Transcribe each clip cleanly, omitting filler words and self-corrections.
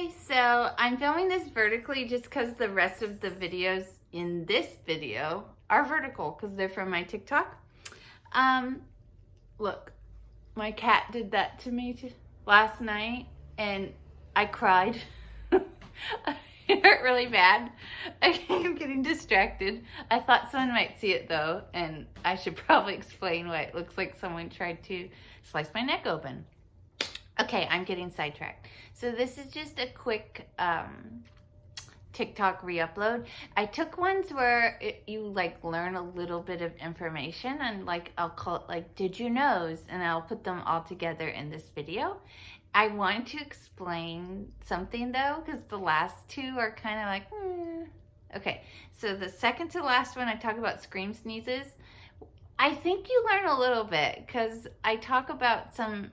Hi, so I'm filming this vertically just because the rest of the videos in this video are vertical because they're from my TikTok. Look, my cat did that to me last night and I cried. It hurt really bad. I'm getting distracted. I thought someone might see it though, and I should probably explain why it looks like someone tried to slice my neck open. Okay, I'm getting sidetracked. So this is just a quick TikTok re-upload. I took ones where you like learn a little bit of information, and like I'll call it like did you knows, and I'll put them all together in this video. I want to explain something though, because the last two are kind of like, Okay, so the second to last one I talk about scream sneezes. I think you learn a little bit because I talk about some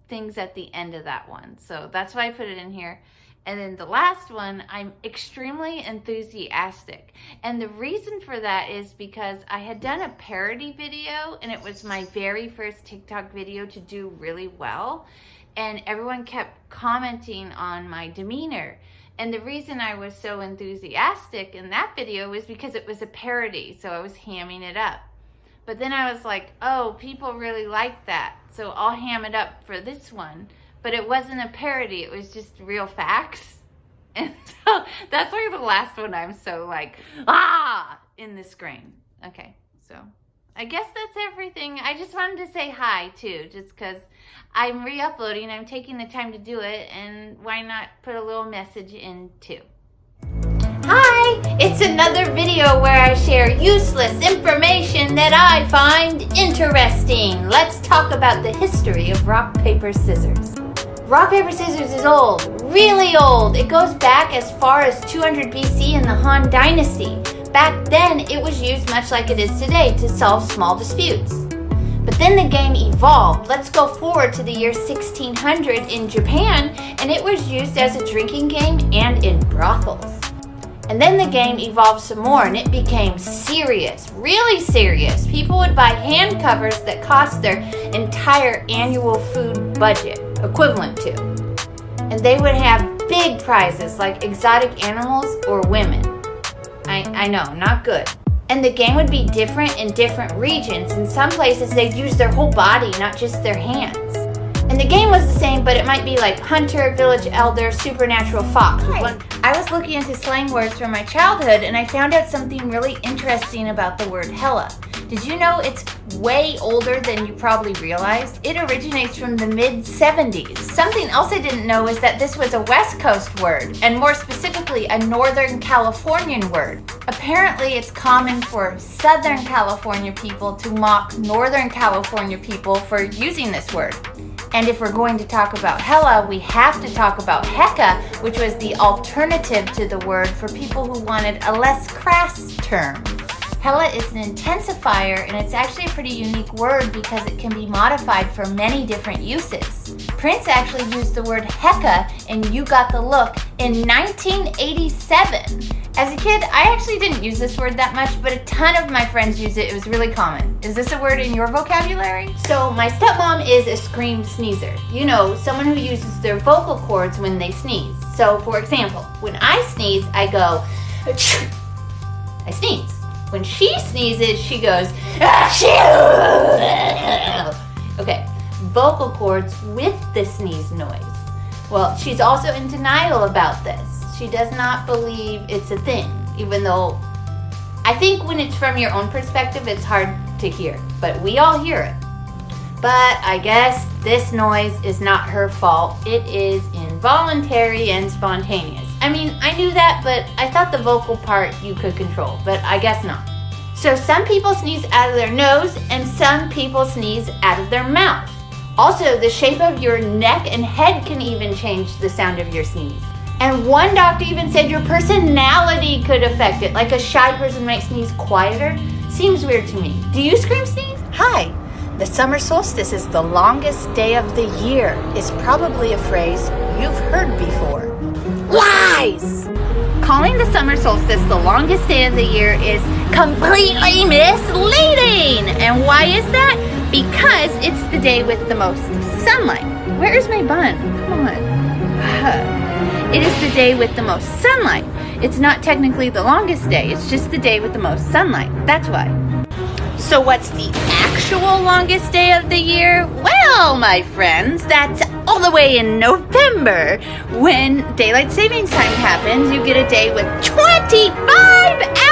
things at the end of that one, so that's why I put it in here. And then the last one, I'm extremely enthusiastic, and the reason for that is because I had done a parody video and it was my very first TikTok video to do really well, and everyone kept commenting on my demeanor. And the reason I was so enthusiastic in that video was because it was a parody, so I was hamming it up. But then I was like, oh, people really like that, so I'll ham it up for this one. But it wasn't a parody, it was just real facts. And so that's why the last one I'm so like, in the screen. Okay, so I guess that's everything. I just wanted to say hi too, just because I'm re-uploading, I'm taking the time to do it, and why not put a little message in too. Hi! It's another video where I share useless information that I find interesting. Let's talk about the history of rock, paper, scissors. Rock, paper, scissors is old, really old. It goes back as far as 200 BC in the Han Dynasty. Back then, it was used much like it is today to solve small disputes. But then the game evolved. Let's go forward to the year 1600 in Japan, and it was used as a drinking game and in brothels. And then the game evolved some more and it became serious, really serious. People would buy hand covers that cost their entire annual food budget, equivalent to. And they would have big prizes like exotic animals or women. I know, not good. And the game would be different in different regions. In some places they'd use their whole body, not just their hands. And the game was the same, but it might be like hunter, village elder, supernatural fox. I was looking into slang words from my childhood and I found out something really interesting about the word hella. Did you know it's way older than you probably realized? It originates from the mid-70s. Something else I didn't know is that this was a West Coast word, and more specifically a Northern Californian word. Apparently it's common for Southern California people to mock Northern California people for using this word. And if we're going to talk about hella, we have to talk about hecka, which was the alternative to the word for people who wanted a less crass term. Hella is an intensifier, and it's actually a pretty unique word because it can be modified for many different uses. Prince actually used the word hecka in You Got the Look in 1987. As a kid, I actually didn't use this word that much, but a ton of my friends use it. It was really common. Is this a word in your vocabulary? So my stepmom is a scream sneezer. You know, someone who uses their vocal cords when they sneeze. So for example, when I sneeze, I go, achoo. I sneeze. When she sneezes, she goes, achoo. Okay, vocal cords with the sneeze noise. Well, she's also in denial about this. She does not believe it's a thing, even though I think when it's from your own perspective, it's hard to hear, but we all hear it. But I guess this noise is not her fault. It is involuntary and spontaneous. I mean, I knew that, but I thought the vocal part you could control, but I guess not. So some people sneeze out of their nose and some people sneeze out of their mouth. Also, the shape of your neck and head can even change the sound of your sneeze. And one doctor even said your personality could affect it. Like a shy person might sneeze quieter. Seems weird to me. Do you scream sneeze? Hi. The summer solstice is the longest day of the year is probably a phrase you've heard before. Lies! Calling the summer solstice the longest day of the year is completely misleading. And why is that? Because it's the day with the most sunlight. Where is my bun? Come on. It is the day with the most sunlight. It's not technically the longest day, it's just the day with the most sunlight. That's why. So what's the actual longest day of the year? Well, my friends, that's all the way in November. When daylight savings time happens, you get a day with 25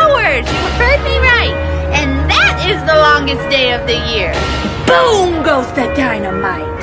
hours. You heard me right. And that is the longest day of the year. Boom goes the dynamite.